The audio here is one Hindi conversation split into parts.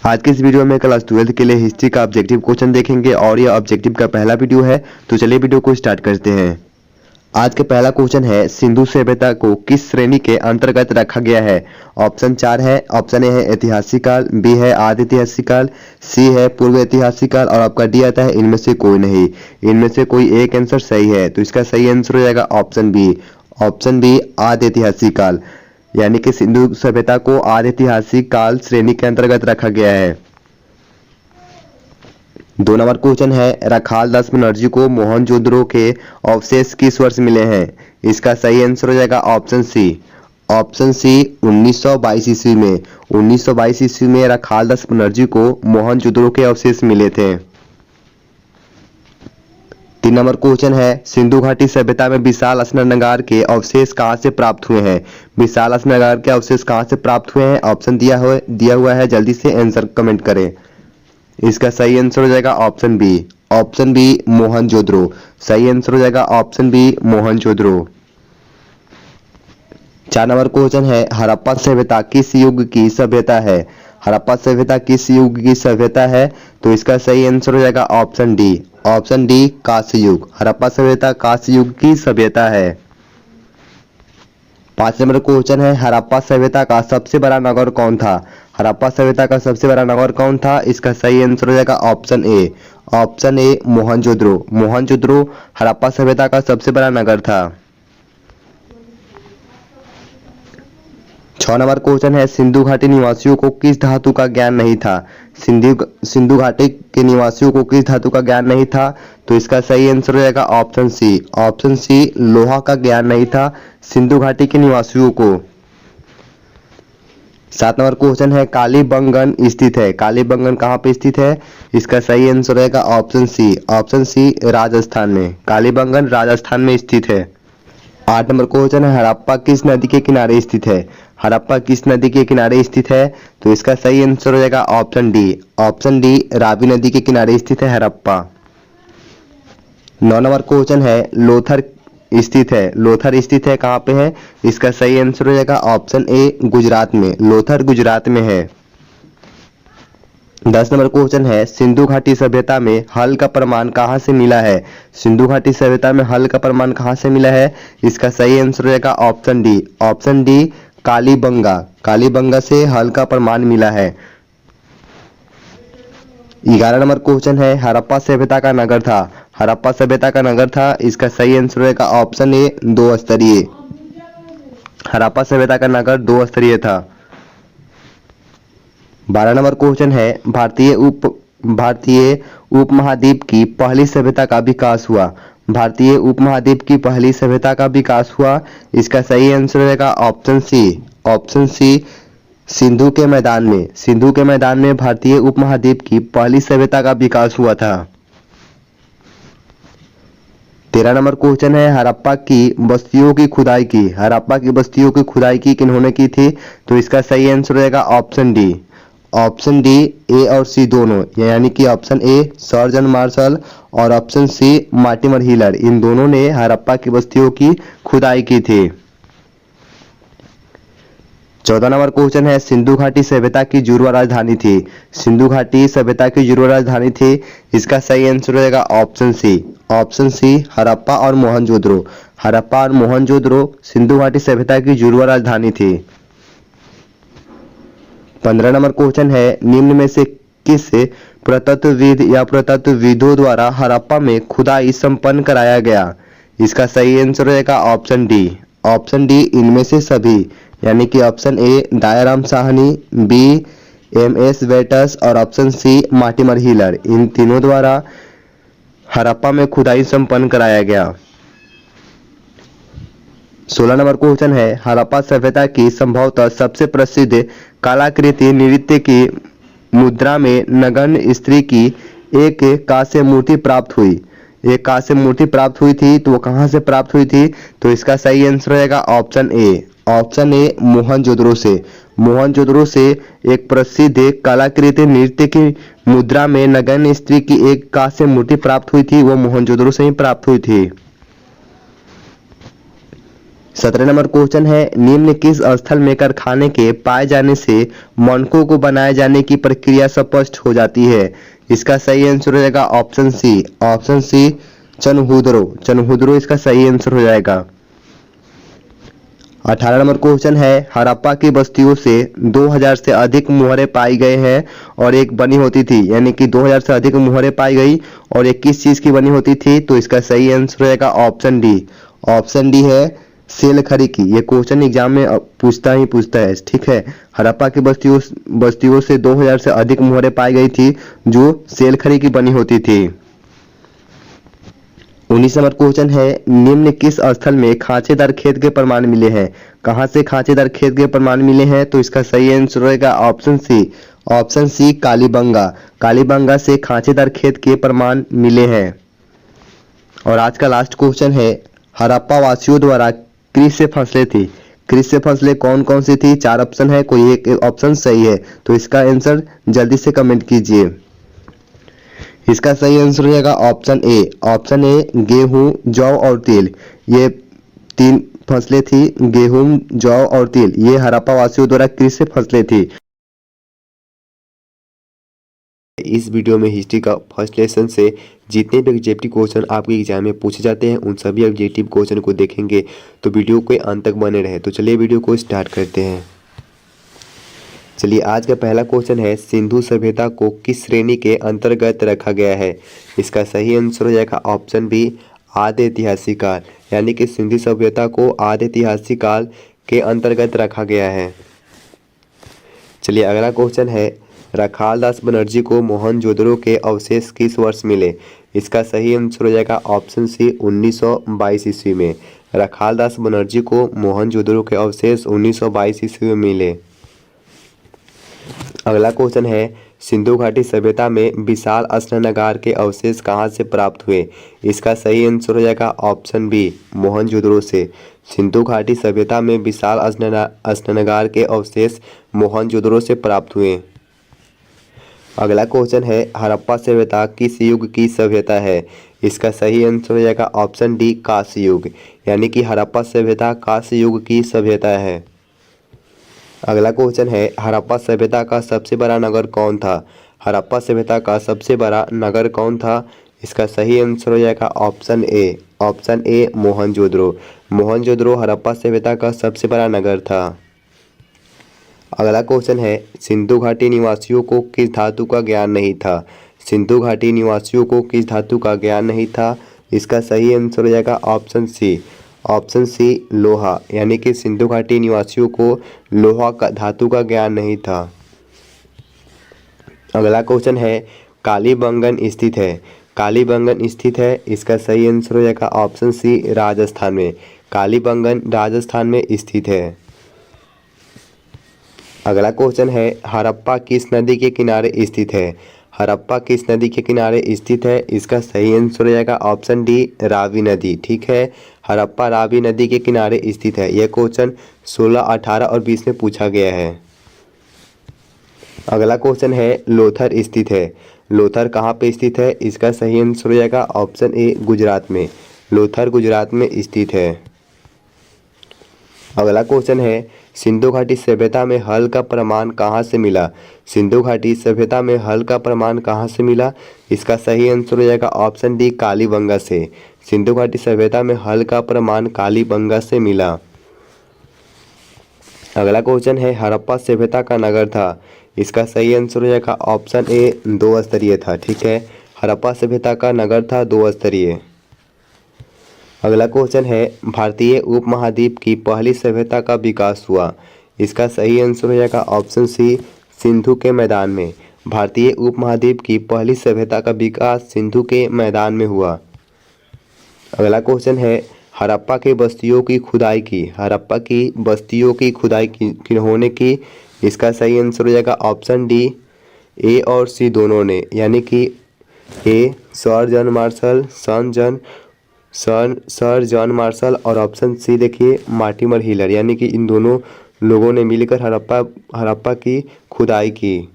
आज के इस वीडियो में क्लास 12 के लिए हिस्ट्री का ऑब्जेक्टिव क्वेश्चन देखेंगे और यह ऑब्जेक्टिव का पहला वीडियो है। तो चलिए वीडियो को स्टार्ट करते हैं। आज का पहला क्वेश्चन है, सिंधु सभ्यता को किस श्रेणी के अंतर्गत रखा गया है। ऑप्शन 4 है। ऑप्शन ए है ऐतिहासिक काल, बी है आदि ऐतिहासिक काल, सी है पूर्व ऐतिहासिक काल और आपका डी आता है इनमें से कोई नहीं। इनमें से कोई एक आंसर सही है, तो इसका सही आंसर हो जाएगा ऑप्शन बी। ऑप्शन बी आदि ऐतिहासिक काल, यानी कि सिंधु सभ्यता को आदि ऐतिहासिक काल श्रेणी के अंतर्गत रखा गया है। 2 नंबर क्वेश्चन है, रखाल दास बनर्जी को मोहनजोदड़ो के अवशेष किस वर्ष मिले हैं। इसका सही आंसर हो जाएगा ऑप्शन सी। ऑप्शन सी 1922 ईस्वी में। 1922 ईस्वी में रखाल दास बनर्जी को मोहनजोदड़ो के अवशेष मिले थे। 3 नंबर क्वेश्चन है, सिंधु घाटी सभ्यता में विशाल स्नानागार के अवशेष कहां से प्राप्त हुए हैं। विशाल स्नानागार के अवशेष कहां से प्राप्त हुए हैं। ऑप्शन दिया हुआ है, जल्दी से आंसर कमेंट करें। इसका सही आंसर हो जाएगा option B. Option B Mohenjodaro. सही आंसर हो जाएगा option B Mohenjodaro. 4 number question है, हड़प्पा सभ्यता किस युग की सभ्यता है। हड़प्पा सभ्यता किस युग की सभ्यता है, तो इसका सही आंसर हो जाएगा ऑप्शन डी। ऑप्शन डी कांस्य युग। हड़प्पा सभ्यता कांस्य युग की सभ्यता है। 5 नंबर क्वेश्चन है, हड़प्पा सभ्यता का सबसे बड़ा नगर कौन था। हड़प्पा सभ्यता का सबसे बड़ा नगर कौन था। इसका सही आंसर हो जाएगा option A. Option A Mohenjodaro. Mohenjodaro Harappa सभ्यता का सबसे बड़ा नगर था। 6 नंबर क्वेश्चन है, सिंधु घाटी निवासियों को किस धातु का ज्ञान नहीं था। सिंधु घाटी के निवासियों को किस धातु का ज्ञान नहीं था, तो इसका सही आंसर हो जाएगा ऑप्शन सी। ऑप्शन सी लोहा का ज्ञान नहीं था सिंधु घाटी के निवासियों को। 7 नंबर क्वेश्चन है, कालीबंगन स्थित है। कालीबंगन कहाँ पे स्थित है। इसका सही आंसर रहेगा option C. Option C Rajasthan में। कालीबंगन राजस्थान में स्थित है। 8 नंबर क्वेश्चन है, हड़प्पा किस नदी के किनारे स्थित है। हड़प्पा किस नदी के किनारे स्थित है, तो इसका सही आंसर हो जाएगा option D. Option D Ravi नदी के किनारे स्थित है हड़प्पा। 9 नंबर क्वेश्चन है, लोथर स्थित है। लोथर स्थित है कहाँ पे है। इसका सही आंसर हो जाएगा ऑप्शन ए गुजरात में। लोथर गुजरात में है। 10 नंबर क्वेश्चन है, सिंधु घाटी सभ्यता में हल का प्रमाण कहाँ से मिला है। सिंधु घाटी सभ्यता में हल का प्रमाण कहाँ से मिला है। इसका सही आंसर हो जाएगा option D. Option D Kalibanga. Kalibanga से हल का प्रमाण मिला है। 11 नंबर क्वेश्चन है, हड़प्पा सभ्यता का नगर था। हड़प्पा सभ्यता का नगर था। इसका सही आंसर रहेगा ऑप्शन ए 2 स्तरीय। हड़प्पा सभ्यता का नगर 2 स्तरीय था। 12 नंबर क्वेश्चन है, भारतीय उपमहाद्वीप की पहली सभ्यता का विकास हुआ। भारतीय उपमहाद्वीप की पहली सभ्यता का विकास हुआ। इसका सही आंसर रहेगा option C. Option C Sindhu के मैदान में। सिंधु के मैदान में भारतीय उपमहाद्वीप की पहली सभ्यता का विकास हुआ था। 13 नंबर क्वेश्चन है, हड़प्पा की बस्तियों की खुदाई की। हड़प्पा की बस्तियों की खुदाई की किन्होंने की थी, तो इसका सही आंसर रहेगा option D. Option D A और सी दोनों, यानी कि ऑप्शन ए सर जॉन मार्शल और ऑप्शन सी मार्टिमर हिलर, इन दोनों ने हड़प्पा की बस्तियों की खुदाई की थी। 14 नंबर क्वेश्चन है, सिंधु घाटी सभ्यता की जुड़वा राजधानी थी। सिंधु घाटी सभ्यता की जुड़वा राजधानी थी। इसका सही आंसर रहेगा option C. Option C Harappa और मोहनजोदड़ो। हड़प्पा और मोहनजोदड़ो सिंधु घाटी सभ्यता की जुड़वा राजधानी थी। 15 नंबर क्वेश्चन है, निम्न में से किस पुरातत्वविद या पुरातत्वविदों द्वारा हड़प्पा में खुदाई संपन्न कराया गया। इसका सही आंसर रहेगा ऑप्शन डी। ऑप्शन डी इनमें से सभी, यानी कि option A Dayaram Sahni, B M S. Vats और ऑप्शन सी मार्टिमर हिलर, इन तीनों द्वारा हड़प्पा में खुदाई संपन्न कराया गया। 16 नंबर क्वेश्चन है, हड़प्पा सभ्यता की संभवतः सबसे प्रसिद्ध कलाकृति नृत्य की मुद्रा में नग्न स्त्री की एक कांस्य मूर्ति प्राप्त हुई। एक कांस्य मूर्ति प्राप्त हुई थी, तो वो कहाँ से प्राप्त हुई थी, तो इसका सही आंसर रहेगा option A. Option A Mohenjodaro से। मोहनजोदड़ो से एक प्रसिद्ध कलाकृति नृत्य की मुद्रा में नग्न स्त्री की एक कांस्य मूर्ति प्राप्त हुई थी, वो मोहनजोदड़ो से ही प्राप्त हुई थी। 17 नंबर क्वेश्चन है, निम्न किस स्थल में कारखाने के पाए जाने से मणकों को बनाए जाने की प्रक्रिया स्पष्ट हो जाती है? इसका सही आंसर हो जाएगा ऑप्शन सी चनहुद्रो इसका सही आंसर हो जाएगा। 18 नंबर क्वेश्चन है, हड़प्पा की बस्तियों से 2000 से अधिक मुहरें पाई गए हैं और एक बनी होती थी, यानी कि 2000 से अधिक मुहरें पाई गई और एक किस चीज की बनी होती थी? तो इसका सही आंसर हो जाएगा ऑप्शन डी है सेल खड़ी की। ये क्वेश्चन एग्जाम में पूछता है, ठीक है। हड़प्पा की बस्तियों से 2000 से अधिक मुहरें पाई गई थी जो सेल खड़ी की बनी होती थी। 19 नंबर क्वेश्चन है, निम्न किस स्थल में खांचेदार खेत के प्रमाण मिले हैं? कहां से खांचेदार खेत के प्रमाण मिले हैं? तो इसका सही आंसर होगा ऑप्शन सी कालीबंगा से खांचेदार खेत के प्रमाण मिले हैं। और आज का लास्ट क्वेश्चन है, हड़प्पा वासियों द्वारा कृषि फसलें कौन कौन सी थी? 4 ऑप्शन है, कोई एक ऑप्शन सही है तो इसका आंसर जल्दी से कमेंट कीजिए। इसका सही आंसर हो जाएगा ऑप्शन ए गेहूं, जौ और तिल। ये 3 फसलें थी, गेहूं, जौ और तिल। ये हड़प्पा वासियों द्वारा कृषि फसलें थी। इस वीडियो में हिस्ट्री का फर्स्ट लेसन से जितने भी ऑब्जेक्टिव क्वेश्चन आपके एग्जाम में पूछे जाते हैं उन सभी ऑब्जेक्टिव क्वेश्चन को देखेंगे, तो वीडियो के अंत तक बने रहे। तो चलिए वीडियो को स्टार्ट करते हैं। चलिए आज का पहला क्वेश्चन है, सिंधु सभ्यता को किस श्रेणी के अंतर्गत रखा गया है? इसका सही आंसर हो जाएगा ऑप्शन बी आद्य ऐतिहासिक काल, यानी कि सिंधु सभ्यता को आद्य ऐतिहासिक काल के अंतर्गत रखा गया है। चलिए अगला क्वेश्चन है, रखाल दास बनर्जी को मोहनजोदड़ो के अवशेष किस वर्ष मिले? इसका सही आंसर हो जाएगा ऑप्शन सी 1922 ईस्वी में। रखाल दास बनर्जी को मोहनजोदड़ो के अवशेष 1922 ईस्वी में मिले। अगला क्वेश्चन है, सिंधु घाटी सभ्यता में विशाल स्नानागार के अवशेष कहाँ से प्राप्त हुए? इसका सही आंसर हो जाएगा ऑप्शन बी मोहनजोदड़ो से। सिंधु घाटी सभ्यता में विशाल स्नानागार के अवशेष मोहनजोदड़ो से प्राप्त हुए। अगला क्वेश्चन है, हड़प्पा सभ्यता किस युग की सभ्यता है? इसका सही आंसर हो जाएगा ऑप्शन डी कांस्य युग, यानी कि हड़प्पा सभ्यता कांस्य युग की सभ्यता है। अगला क्वेश्चन है, हड़प्पा सभ्यता का सबसे बड़ा नगर कौन था? हड़प्पा सभ्यता का सबसे बड़ा नगर कौन था? इसका सही आंसर हो जाएगा ऑप्शन ए मोहनजोदड़ो हड़प्पा सभ्यता का सबसे बड़ा नगर था। अगला क्वेश्चन है, सिंधु घाटी निवासियों को किस धातु का ज्ञान नहीं था? सिंधु घाटी निवासियों को किस धातु का ज्ञान नहीं था? इसका सही आंसर हो जाएगा ऑप्शन सी लोहा, यानी कि सिंधु घाटी निवासियों को लोहा का धातु का ज्ञान नहीं था। अगला क्वेश्चन है, कालीबंगन स्थित है। इसका सही आंसर हो जाएगा ऑप्शन सी राजस्थान में। कालीबंगन राजस्थान में स्थित है। अगला क्वेश्चन है, हड़प्पा किस नदी के किनारे स्थित है? हड़प्पा किस नदी के किनारे स्थित है? इसका सही आंसर हो जाएगा ऑप्शन डी रावी नदी, ठीक है। हड़प्पा रावी नदी के किनारे स्थित है। यह क्वेश्चन 16, 18 और 20 में पूछा गया है। अगला क्वेश्चन है, लोथर कहाँ पे स्थित है? इसका सही आंसर हो जाएगा ऑप्शन ए गुजरात में। लोथर गुजरात में स्थित है। अगला क्वेश्चन है, सिंधु घाटी सभ्यता में हल का प्रमाण कहाँ से मिला? सिंधु घाटी सभ्यता में हल का प्रमाण कहाँ से मिला? इसका सही आंसर हो जाएगा ऑप्शन डी कालीबंगा से। सिंधु घाटी सभ्यता में हल का प्रमाण कालीबंगा से मिला। अगला क्वेश्चन है, हड़प्पा सभ्यता का नगर था। इसका सही आंसर हो जाएगा ऑप्शन ए 2 स्तरीय था, ठीक है। हड़प्पा सभ्यता का नगर था 2 स्तरीय। अगला क्वेश्चन है, भारतीय उपमहाद्वीप की पहली सभ्यता का विकास हुआ। इसका सही आंसर हो जाएगा ऑप्शन सी सिंधु के मैदान में। भारतीय उपमहाद्वीप की पहली सभ्यता का विकास सिंधु के मैदान में हुआ। अगला क्वेश्चन है, हड़प्पा की बस्तियों की खुदाई किन्होंने की? इसका सही आंसर हो जाएगा ऑप्शन डी ए और सी दोनों ने, यानी कि ए सर जॉन मार्शल और ऑप्शन सी देखिए मार्टिमर हिलर, यानी कि इन दोनों लोगों ने मिलकर हड़प्पा की खुदाई की।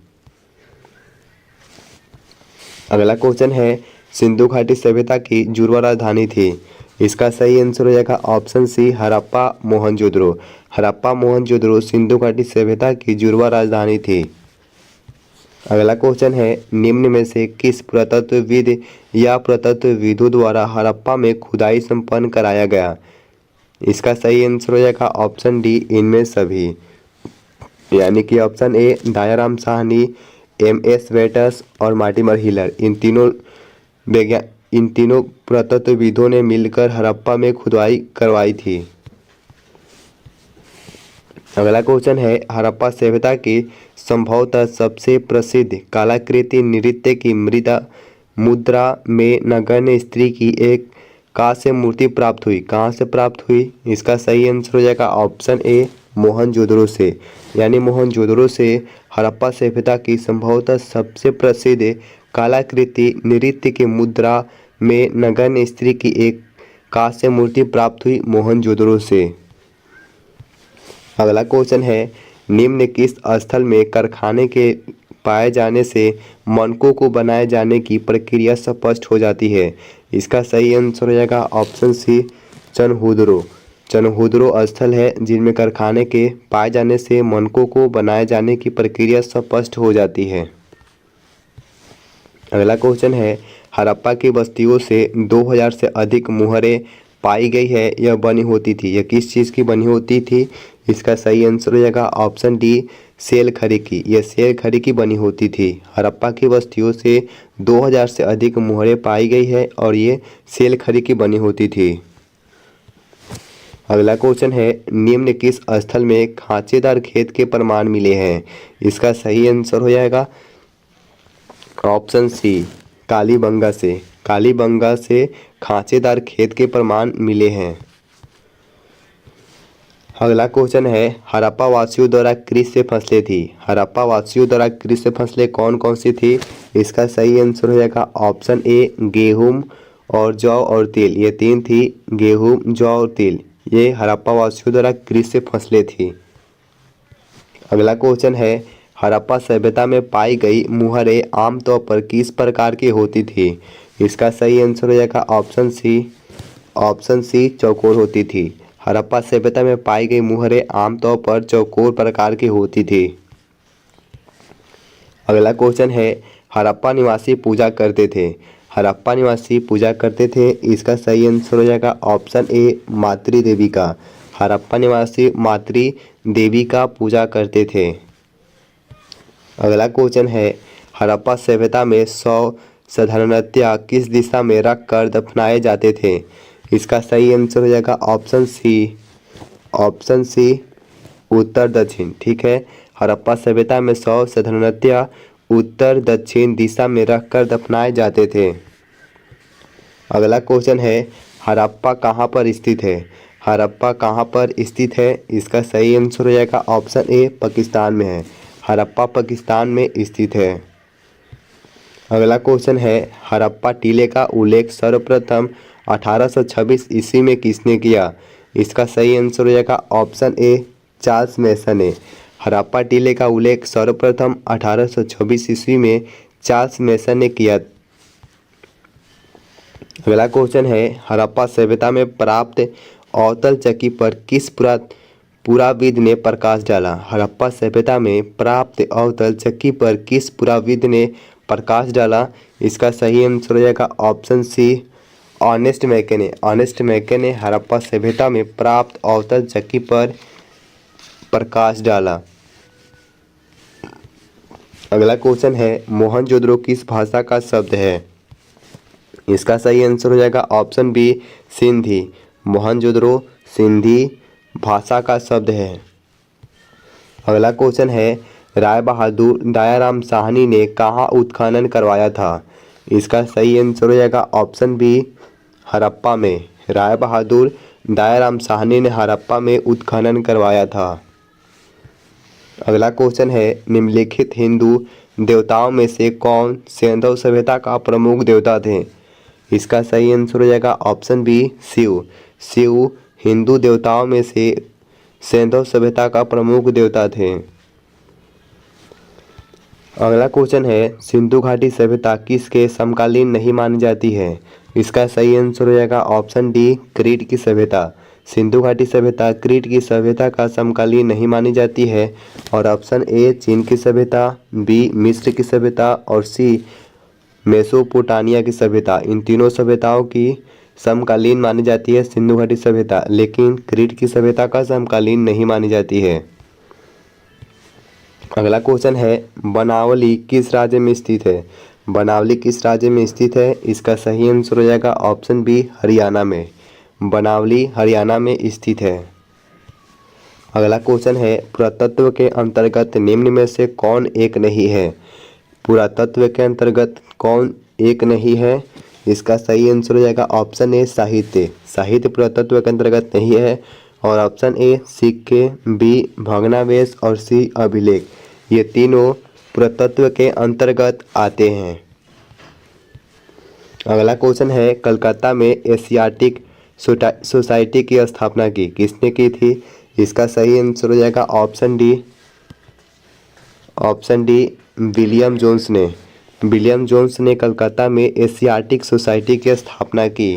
अगला क्वेश्चन है, सिंधु घाटी सभ्यता की जुड़वा राजधानी थी। इसका सही आंसर हो जाएगा ऑप्शन सी हड़प्पा मोहनजोदड़ो। हड़प्पा मोहनजोदड़ो सिंधु घाटी सभ्यता की जुड़वा राजधानी थी। अगला क्वेश्चन है निम्न में से किस पुरातत्वविद या पुरातत्वविदों द्वारा हड़प्पा में खुदाई संपन्न कराया गया। इसका सही आंसर हो जाएगा ऑप्शन डी इनमें सभी, यानी कि option A Dayaram Sahni, M S. Vats और मार्टिमर हिलर। इन तीनों पुरातत्वविदों ने मिलकर हड़प्पा में खुदाई करवाई थी। अगला क्वेश्चन है हड़प्पा सभ्यता की संभवतः सबसे प्रसिद्ध कलाकृति नृत्य की मुद्रा में नगण्य स्त्री की एक कहाँ से मूर्ति प्राप्त हुई। कहाँ से प्राप्त हुई? इसका सही आंसर हो जाएगा ऑप्शन ए मोहनजोदड़ो से, यानी मोहनजोदड़ो से हड़प्पा सभ्यता की संभवतः सबसे प्रसिद्ध कलाकृति नृत्य की मुद्रा में नगण्य स्त्री की एक कांस्य मूर्ति प्राप्त हुई मोहनजोदड़ो से। अगला क्वेश्चन है निम्न किस स्थल में कारखाने के पाए जाने से मनकों को बनाए जाने की प्रक्रिया स्पष्ट हो जाती है। इसका सही आंसर हो जाएगा ऑप्शन सी चनहुदरो। चनहुदरो स्थल है जिनमें कारखाने के पाए जाने से मनकों को बनाए जाने की प्रक्रिया स्पष्ट हो जाती है। अगला क्वेश्चन है हड़प्पा की बस्तियों से 2000 से अधिक मुहरें पाई गई है, यह बनी होती थी। यह किस चीज़ की बनी होती थी? इसका सही आंसर हो जाएगा ऑप्शन डी सेल खड़ी की। यह सेल खड़ी की बनी होती थी। हड़प्पा की बस्तियों से 2000 से अधिक मुहरें पाई गई है और ये सेल खड़ी की बनी होती थी। अगला क्वेश्चन है निम्न किस स्थल में खांचेदार खेत के प्रमाण मिले हैं। इसका सही आंसर हो जाएगा ऑप्शन सी कालीबंगा से। कालीबंगा से खांचेदार खेत के प्रमाण मिले हैं। अगला क्वेश्चन है हड़प्पा वासियों द्वारा कृषि फसलें थी। हड़प्पा वासियों द्वारा कृषि फसलें कौन कौन सी थी? इसका सही आंसर हो जाएगा ऑप्शन ए गेहूं और जौ और तिल। ये तीन थी, गेहूं, जौ और तिल। ये हड़प्पा वासियों द्वारा कृषि फसलें थी। अगला क्वेश्चन है हड़प्पा सभ्यता में पाई गई मुहरें आमतौर पर किस प्रकार की होती थी। इसका सही आंसर हो जाएगा ऑप्शन सी चौकोर होती थी। हड़प्पा सभ्यता में पाई गई मुहरें आमतौर पर चौकोर प्रकार की होती थी। अगला क्वेश्चन है हड़प्पा निवासी पूजा करते थे। हड़प्पा निवासी पूजा करते थे। इसका सही आंसर हो जाएगा ऑप्शन ए मातृ देवी का। हड़प्पा निवासी मातृ देवी का पूजा करते थे। अगला क्वेश्चन है हड़प्पा सभ्यता में 100 साधारणतया किस दिशा में रख कर दफनाए जाते थे। इसका सही आंसर हो जाएगा ऑप्शन सी उत्तर दक्षिण। ठीक है, हड़प्पा सभ्यता में 100 साधारणतया उत्तर दक्षिण दिशा में रख कर दफनाए जाते थे। अगला क्वेश्चन है हड़प्पा कहाँ पर स्थित है। हड़प्पा कहाँ पर स्थित है? इसका सही आंसर हो जाएगा ऑप्शन ए पाकिस्तान में है। हड़प्पा पाकिस्तान में स्थित है। अगला क्वेश्चन है हड़प्पा टीले का उल्लेख सर्वप्रथम 1826 ईस्वी में किसने किया। इसका सही आंसर हो जाएगा ऑप्शन ए चार्ल्स मैसन ने। हड़प्पा टीले का उल्लेख सर्वप्रथम 1826 ईस्वी में चार्ल्स मैसन ने किया। अगला क्वेश्चन है हड़प्पा सभ्यता में प्राप्त अवतल चक्की पर किस पुराविद ने प्रकाश डाला। हड़प्पा सभ्यता में प्राप्त अवतल चक्की पर किस पुराविद ने प्रकाश डाला। इसका सही आंसर हो जाएगा ऑप्शन सी अर्नेस्ट मैके ने। अर्नेस्ट मैके ने हड़प्पा सभ्यता में प्राप्त अवतल चक्की पर प्रकाश डाला। अगला क्वेश्चन है मोहनजोदड़ो किस भाषा का शब्द है। इसका सही आंसर हो जाएगा ऑप्शन बी सिंधी। मोहनजोदड़ो सिंधी भाषा का शब्द है। अगला क्वेश्चन है राय बहादुर दयाराम साहनी ने कहाँ उत्खनन करवाया था। इसका सही आंसर हो जाएगा ऑप्शन बी हड़प्पा में। राय बहादुर दयाराम साहनी ने हड़प्पा में उत्खनन करवाया था। अगला क्वेश्चन है निम्नलिखित हिंदू देवताओं में से कौन सिंधु सभ्यता का प्रमुख देवता थे। इसका सही आंसर हो जाएगा ऑप्शन बी शिव। शिव हिंदू देवताओं में से सिंधु सभ्यता का प्रमुख देवता थे। अगला क्वेश्चन है सिंधु घाटी सभ्यता किसके समकालीन नहीं मानी जाती है। इसका सही आंसर हो जाएगा ऑप्शन डी, क्रीट की सभ्यता। सिंधु घाटी सभ्यता क्रीट की सभ्यता का समकालीन नहीं मानी जाती है। और ऑप्शन ए चीन की सभ्यता, बी मिस्र की सभ्यता और सी मेसोपोटामिया की सभ्यता। इन तीनों सभ्यताओं की समकालीन मानी जाती है सिंधु घाटी सभ्यता, लेकिन क्रीट की सभ्यता का समकालीन नहीं मानी जाती है। अगला क्वेश्चन है बनावली किस राज्य में स्थित है? बनावली किस राज्य में स्थित है? इसका सही आंसर हो जाएगा ऑप्शन बी, हरियाणा में। बनावली हरियाणा में स्थित है। अगला क्वेश्चन है पुरातत्व के अंतर्गत निम्न में से कौन एक नहीं है? पुरातत्व के अंतर्गत कौन एक नहीं है? इसका सही आंसर हो जाएगा ऑप्शन ए, साहित्य। साहित्य पुरातत्व के अंतर्गत नहीं है। और ऑप्शन ए सिक्के, बी भग्नावशेष और सी अभिलेख, ये तीनों पुरातत्व के अंतर्गत आते हैं। अगला क्वेश्चन है कलकत्ता में एशियाटिक सोसाइटी की स्थापना की किसने की थी? इसका सही आंसर हो जाएगा ऑप्शन डी विलियम जोन्स ने। विलियम जोन्स ने कलकत्ता में एशियाटिक सोसाइटी की स्थापना की।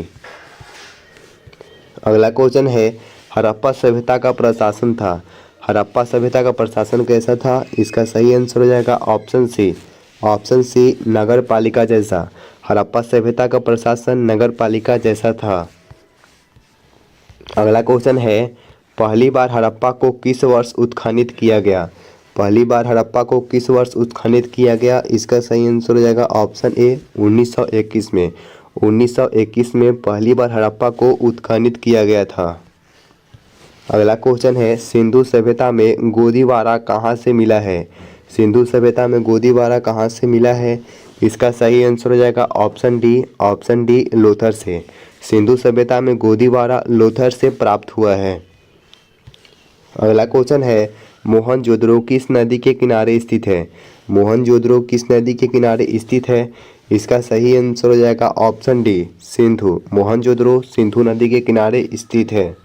अगला क्वेश्चन है हड़प्पा सभ्यता का प्रशासन था। हड़प्पा सभ्यता का प्रशासन कैसा था? इसका सही आंसर हो जाएगा ऑप्शन सी नगर पालिका जैसा। हड़प्पा सभ्यता का प्रशासन नगर पालिका जैसा था। अगला क्वेश्चन है पहली बार हड़प्पा को किस वर्ष उत्खनन किया गया? पहली बार हड़प्पा को किस वर्ष उत्खनन किया गया? इसका सही आंसर हो जाएगा ऑप्शन ए 1921 में। 1921 में पहली बार हड़प्पा को उत्खनन किया गया था। अगला क्वेश्चन है सिंधु सभ्यता में गोदीवारा कहाँ से मिला है? सिंधु सभ्यता में गोदीवारा कहाँ से मिला है? इसका सही आंसर हो जाएगा ऑप्शन डी लोथर से। सिंधु सभ्यता में गोदीवारा लोथर से प्राप्त हुआ है। अगला क्वेश्चन है मोहनजोदड़ो किस नदी के किनारे स्थित है? मोहनजोदड़ो किस नदी के किनारे स्थित है? इसका सही आंसर हो जाएगा ऑप्शन डी सिंधु। मोहनजोदड़ो सिंधु नदी के किनारे स्थित है।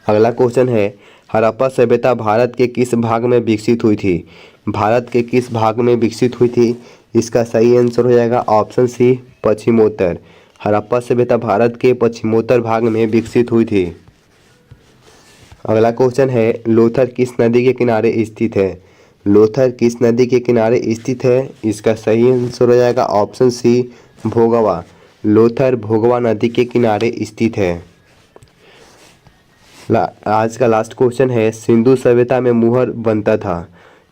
अगला क्वेश्चन है हड़प्पा सभ्यता भारत के किस भाग में विकसित हुई थी? भारत के किस भाग में विकसित हुई थी? इसका सही आंसर हो जाएगा ऑप्शन सी पश्चिमोत्तर। हड़प्पा सभ्यता भारत के पश्चिमोत्तर भाग में विकसित हुई थी। अगला क्वेश्चन है लोथर किस नदी के किनारे स्थित है? लोथर किस नदी के किनारे स्थित है? इसका सही आंसर हो जाएगा ऑप्शन सी भोगवा। लोथर भोगवा नदी के किनारे स्थित है। आज का लास्ट क्वेश्चन है सिंधु सभ्यता में मुहर बनता था।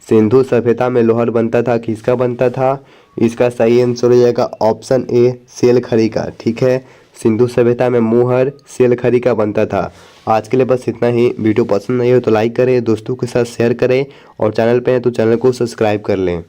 सिंधु सभ्यता में लोहर बनता था, किसका बनता था? इसका सही आंसर हो जाएगा ऑप्शन ए सेलखड़ी का। ठीक है, सिंधु सभ्यता में मुहर सेलखड़ी का बनता था। आज के लिए बस इतना ही। वीडियो पसंद नहीं हो तो लाइक करें, दोस्तों के साथ शेयर करें और चैनल पे हैं तो चैनल को सब्सक्राइब कर लें।